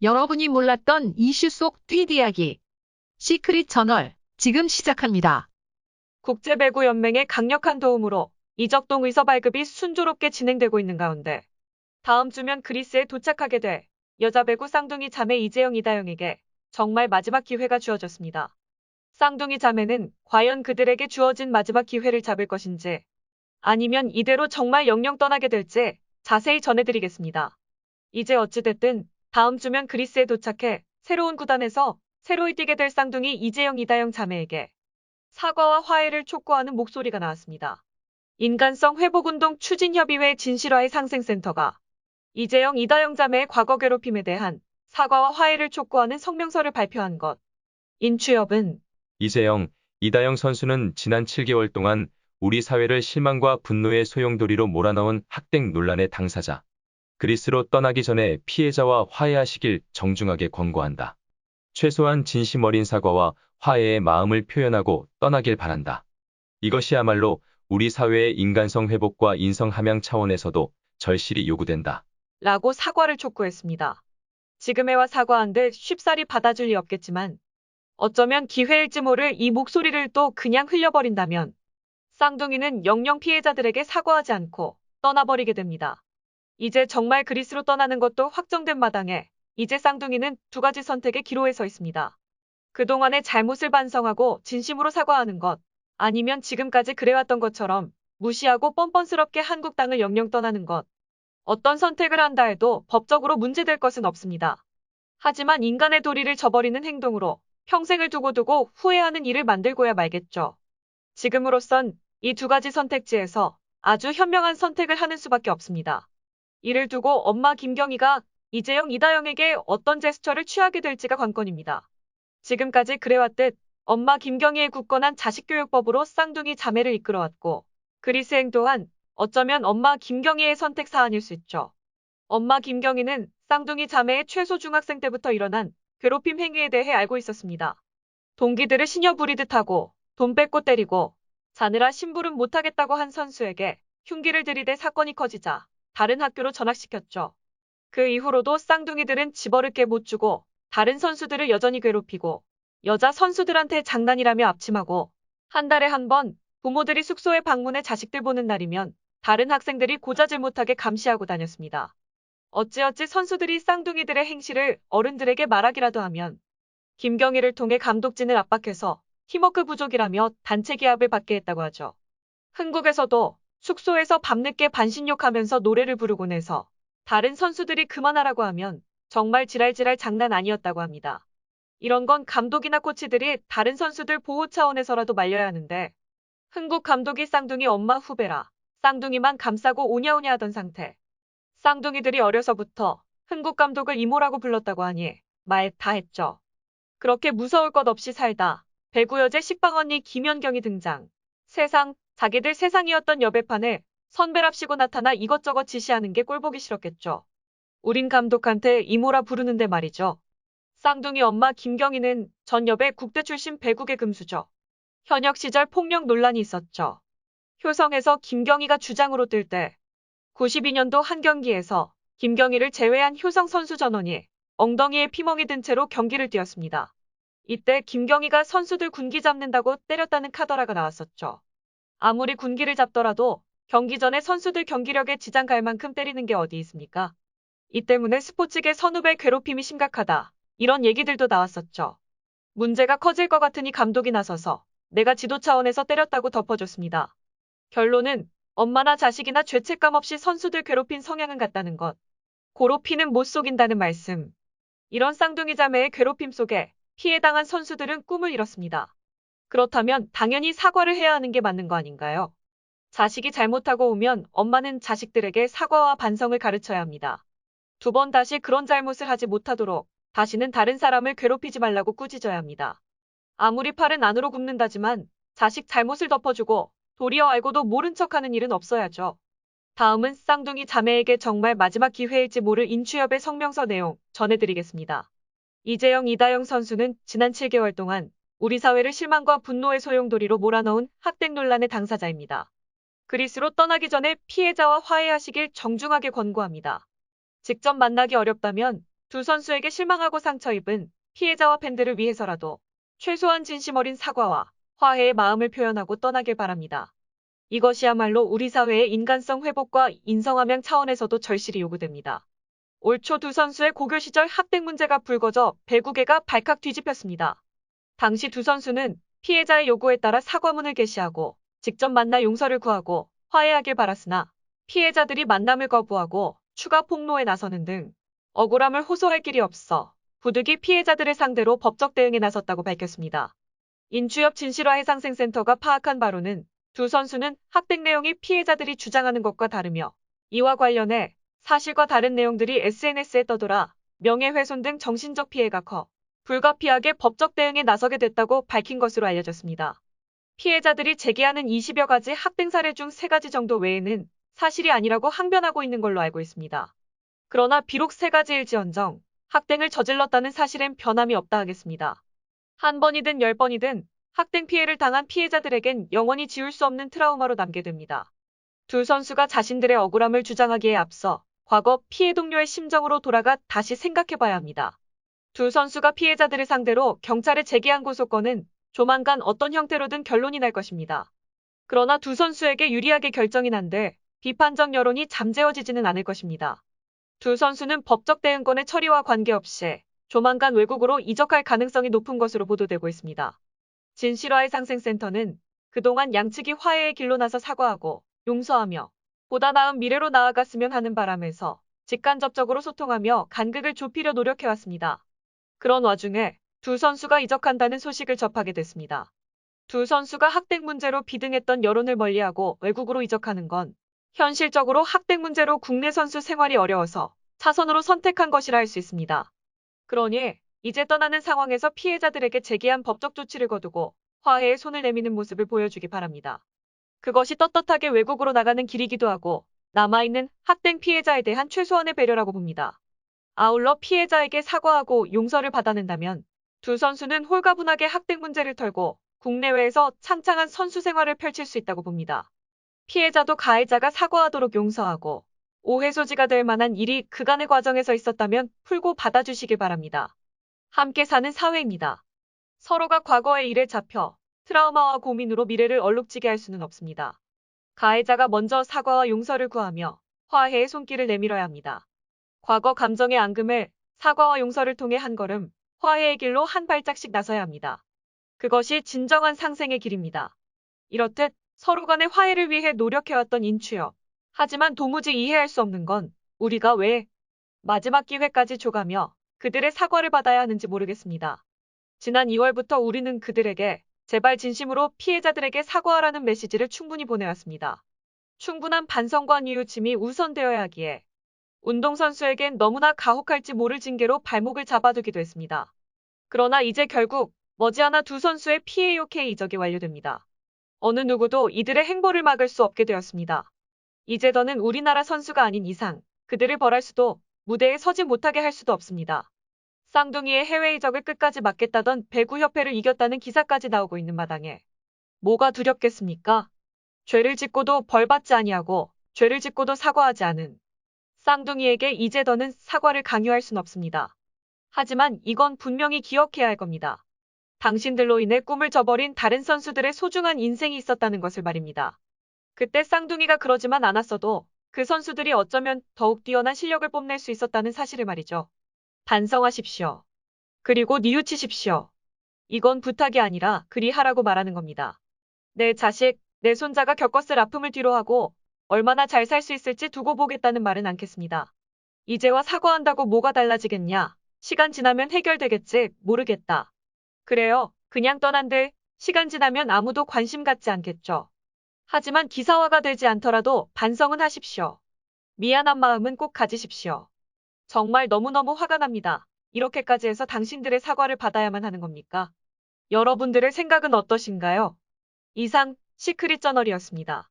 여러분이 몰랐던 이슈 속 뒷이야기. 시크릿 저널, 지금 시작합니다. 국제배구연맹의 강력한 도움으로 이적동 의서 발급이 순조롭게 진행되고 있는 가운데 다음 주면 그리스에 도착하게 돼 여자 배구 쌍둥이 자매 이재영 이다영에게 정말 마지막 기회가 주어졌습니다. 쌍둥이 자매는 과연 그들에게 주어진 마지막 기회를 잡을 것인지 아니면 이대로 정말 영영 떠나게 될지 자세히 전해드리겠습니다. 이제 어찌됐든 다음 주면 그리스에 도착해 새로운 구단에서 새로이 뛰게 될 쌍둥이 이재영 이다영 자매에게 사과와 화해를 촉구하는 목소리가 나왔습니다. 인간성 회복운동 추진협의회 진실화의 상생센터가 이재영 이다영 자매의 과거 괴롭힘에 대한 사과와 화해를 촉구하는 성명서를 발표한 것. 인추협은 이재영, 이다영 선수는 지난 7개월 동안 우리 사회를 실망과 분노의 소용돌이로 몰아넣은 학대 논란의 당사자. 그리스로 떠나기 전에 피해자와 화해하시길 정중하게 권고한다. 최소한 진심 어린 사과와 화해의 마음을 표현하고 떠나길 바란다. 이것이야말로 우리 사회의 인간성 회복과 인성 함양 차원에서도 절실히 요구된다. 라고 사과를 촉구했습니다. 지금의 와 사과한들 쉽사리 받아줄 리 없겠지만 어쩌면 기회일지 모를 이 목소리를 또 그냥 흘려버린다면 쌍둥이는 영영 피해자들에게 사과하지 않고 떠나버리게 됩니다. 이제 정말 그리스로 떠나는 것도 확정된 마당에 이제 쌍둥이는 두 가지 선택의 기로에 서 있습니다. 그동안의 잘못을 반성하고 진심으로 사과하는 것, 아니면 지금까지 그래왔던 것처럼 무시하고 뻔뻔스럽게 한국 땅을 영영 떠나는 것. 어떤 선택을 한다 해도 법적으로 문제될 것은 없습니다. 하지만 인간의 도리를 저버리는 행동으로 평생을 두고두고 후회하는 일을 만들고야 말겠죠. 지금으로선 이 두 가지 선택지에서 아주 현명한 선택을 하는 수밖에 없습니다. 이를 두고 엄마 김경희가 이재영 이다영에게 어떤 제스처를 취하게 될지가 관건입니다. 지금까지 그래왔듯 엄마 김경희의 굳건한 자식교육법으로 쌍둥이 자매를 이끌어왔고 그리스행 또한 어쩌면 엄마 김경희의 선택 사안일 수 있죠. 엄마 김경희는 쌍둥이 자매의 최소 중학생 때부터 일어난 괴롭힘 행위에 대해 알고 있었습니다. 동기들을 시녀 부리듯 하고 돈 뺏고 때리고 자느라 심부름 못하겠다고 한 선수에게 흉기를 들이대 사건이 커지자 다른 학교로 전학시켰죠. 그 이후로도 쌍둥이들은 집어릇게 못 주고 다른 선수들을 여전히 괴롭히고 여자 선수들한테 장난이라며 앞침하고 한 달에 한 번 부모들이 숙소에 방문해 자식들 보는 날이면 다른 학생들이 고자질 못하게 감시하고 다녔습니다. 어찌어찌 선수들이 쌍둥이들의 행실을 어른들에게 말하기라도 하면 김경희를 통해 감독진을 압박해서 팀워크 부족이라며 단체 기합을 받게 했다고 하죠. 흥국에서도 숙소에서 밤늦게 반신욕하면서 노래를 부르곤 해서 다른 선수들이 그만하라고 하면 정말 지랄지랄 장난 아니었다고 합니다. 이런 건 감독이나 코치들이 다른 선수들 보호 차원에서라도 말려야 하는데 흥국 감독이 쌍둥이 엄마 후배라 쌍둥이만 감싸고 오냐오냐 하던 상태. 쌍둥이들이 어려서부터 흥국 감독을 이모라고 불렀다고 하니 말 다 했죠. 그렇게 무서울 것 없이 살다 배구 여제 식빵 언니 김연경이 등장. 세상, 자기들 세상이었던 여배판을 선배랍시고 나타나 이것저것 지시하는 게 꼴보기 싫었겠죠. 우린 감독한테 이모라 부르는데 말이죠. 쌍둥이 엄마 김경희는 전 여배 국대 출신 배구계 금수저. 현역 시절 폭력 논란이 있었죠. 효성에서 김경희가 주장으로 뛸 때 92년도 한 경기에서 김경희를 제외한 효성 선수 전원이 엉덩이에 피멍이 든 채로 경기를 뛰었습니다. 이때 김경희가 선수들 군기 잡는다고 때렸다는 카더라가 나왔었죠. 아무리 군기를 잡더라도 경기 전에 선수들 경기력에 지장 갈 만큼 때리는 게 어디 있습니까? 이 때문에 스포츠계 선후배 괴롭힘이 심각하다. 이런 얘기들도 나왔었죠. 문제가 커질 것 같으니 감독이 나서서 내가 지도 차원에서 때렸다고 덮어줬습니다. 결론은 엄마나 자식이나 죄책감 없이 선수들 괴롭힌 성향은 같다는 것. 고로 피는 못 속인다는 말씀. 이런 쌍둥이 자매의 괴롭힘 속에 피해당한 선수들은 꿈을 잃었습니다. 그렇다면 당연히 사과를 해야 하는 게 맞는 거 아닌가요? 자식이 잘못하고 오면 엄마는 자식들에게 사과와 반성을 가르쳐야 합니다. 두 번 다시 그런 잘못을 하지 못하도록 다시는 다른 사람을 괴롭히지 말라고 꾸짖어야 합니다. 아무리 팔은 안으로 굽는다지만 자식 잘못을 덮어주고 도리어 알고도 모른 척하는 일은 없어야죠. 다음은 쌍둥이 자매에게 정말 마지막 기회일지 모를 인추협의 성명서 내용 전해드리겠습니다. 이재영 이다영 선수는 지난 7개월 동안 우리 사회를 실망과 분노의 소용돌이로 몰아넣은 학대 논란의 당사자입니다. 그리스로 떠나기 전에 피해자와 화해하시길 정중하게 권고합니다. 직접 만나기 어렵다면 두 선수에게 실망하고 상처 입은 피해자와 팬들을 위해서라도 최소한 진심 어린 사과와 화해의 마음을 표현하고 떠나길 바랍니다. 이것이야말로 우리 사회의 인간성 회복과 인성함양 차원에서도 절실히 요구됩니다. 올 초 두 선수의 고교 시절 학대 문제가 불거져 배구계가 발칵 뒤집혔습니다. 당시 두 선수는 피해자의 요구에 따라 사과문을 게시하고 직접 만나 용서를 구하고 화해하길 바랐으나 피해자들이 만남을 거부하고 추가 폭로에 나서는 등 억울함을 호소할 길이 없어 부득이 피해자들을 상대로 법적 대응에 나섰다고 밝혔습니다. 인추협 진실화해상생센터가 파악한 바로는 두 선수는 학대 내용이 피해자들이 주장하는 것과 다르며 이와 관련해 사실과 다른 내용들이 SNS에 떠돌아 명예훼손 등 정신적 피해가 커 불가피하게 법적 대응에 나서게 됐다고 밝힌 것으로 알려졌습니다. 피해자들이 제기하는 20여 가지 학대 사례 중 3가지 정도 외에는 사실이 아니라고 항변하고 있는 걸로 알고 있습니다. 그러나 비록 3가지일지언정 학대를 저질렀다는 사실엔 변함이 없다 하겠습니다. 한 번이든 10번이든 학대 피해를 당한 피해자들에겐 영원히 지울 수 없는 트라우마로 남게 됩니다. 두 선수가 자신들의 억울함을 주장하기에 앞서 과거 피해 동료의 심정으로 돌아가 다시 생각해봐야 합니다. 두 선수가 피해자들을 상대로 경찰에 제기한 고소건은 조만간 어떤 형태로든 결론이 날 것입니다. 그러나 두 선수에게 유리하게 결정이 난데 비판적 여론이 잠재워지지는 않을 것입니다. 두 선수는 법적 대응권의 처리와 관계없이 조만간 외국으로 이적할 가능성이 높은 것으로 보도되고 있습니다. 진실화해상생센터는 그동안 양측이 화해의 길로 나서 사과하고 용서하며 보다 나은 미래로 나아갔으면 하는 바람에서 직간접적으로 소통하며 간극을 좁히려 노력해왔습니다. 그런 와중에 두 선수가 이적한다는 소식을 접하게 됐습니다. 두 선수가 학대 문제로 비등했던 여론을 멀리하고 외국으로 이적하는 건 현실적으로 학대 문제로 국내 선수 생활이 어려워서 차선으로 선택한 것이라 할 수 있습니다. 그러니 이제 떠나는 상황에서 피해자들에게 제기한 법적 조치를 거두고 화해에 손을 내미는 모습을 보여주기 바랍니다. 그것이 떳떳하게 외국으로 나가는 길이기도 하고 남아있는 학대 피해자에 대한 최소한의 배려라고 봅니다. 아울러 피해자에게 사과하고 용서를 받아낸다면 두 선수는 홀가분하게 학대 문제를 털고 국내외에서 창창한 선수 생활을 펼칠 수 있다고 봅니다. 피해자도 가해자가 사과하도록 용서하고 오해 소지가 될 만한 일이 그간의 과정에서 있었다면 풀고 받아주시길 바랍니다. 함께 사는 사회입니다. 서로가 과거의 일에 잡혀 트라우마와 고민으로 미래를 얼룩지게 할 수는 없습니다. 가해자가 먼저 사과와 용서를 구하며 화해의 손길을 내밀어야 합니다. 과거 감정의 앙금을 사과와 용서를 통해 한 걸음 화해의 길로 한 발짝씩 나서야 합니다. 그것이 진정한 상생의 길입니다. 이렇듯 서로 간의 화해를 위해 노력해왔던 인추협. 하지만 도무지 이해할 수 없는 건 우리가 왜 마지막 기회까지 줘가며 그들의 사과를 받아야 하는지 모르겠습니다. 지난 2월부터 우리는 그들에게 제발 진심으로 피해자들에게 사과하라는 메시지를 충분히 보내왔습니다. 충분한 반성과 뉘우침이 우선되어야 하기에 운동선수에겐 너무나 가혹할지 모를 징계로 발목을 잡아두기도 했습니다. 그러나 이제 결국 머지않아 두 선수의 PAOK 이적이 완료됩니다. 어느 누구도 이들의 행보를 막을 수 없게 되었습니다. 이제 더는 우리나라 선수가 아닌 이상 그들을 벌할 수도 무대에 서지 못하게 할 수도 없습니다. 쌍둥이의 해외 이적을 끝까지 막겠다던 배구협회를 이겼다는 기사까지 나오고 있는 마당에 뭐가 두렵겠습니까? 죄를 짓고도 벌받지 아니하고 죄를 짓고도 사과하지 않은 쌍둥이에게 이제 더는 사과를 강요할 순 없습니다. 하지만 이건 분명히 기억해야 할 겁니다. 당신들로 인해 꿈을 저버린 다른 선수들의 소중한 인생이 있었다는 것을 말입니다. 그때 쌍둥이가 그러지만 않았어도 그 선수들이 어쩌면 더욱 뛰어난 실력을 뽐낼 수 있었다는 사실을 말이죠. 반성하십시오. 그리고 뉘우치십시오. 이건 부탁이 아니라 그리하라고 말하는 겁니다. 내 자식, 내 손자가 겪었을 아픔을 뒤로하고 얼마나 잘 살 수 있을지 두고 보겠다는 말은 않겠습니다. 이제와 사과한다고 뭐가 달라지겠냐? 시간 지나면 해결되겠지? 모르겠다. 그래요. 그냥 떠난들 시간 지나면 아무도 관심 갖지 않겠죠. 하지만 기사화가 되지 않더라도 반성은 하십시오. 미안한 마음은 꼭 가지십시오. 정말 너무너무 화가 납니다. 이렇게까지 해서 당신들의 사과를 받아야만 하는 겁니까? 여러분들의 생각은 어떠신가요? 이상 시크릿 저널이었습니다.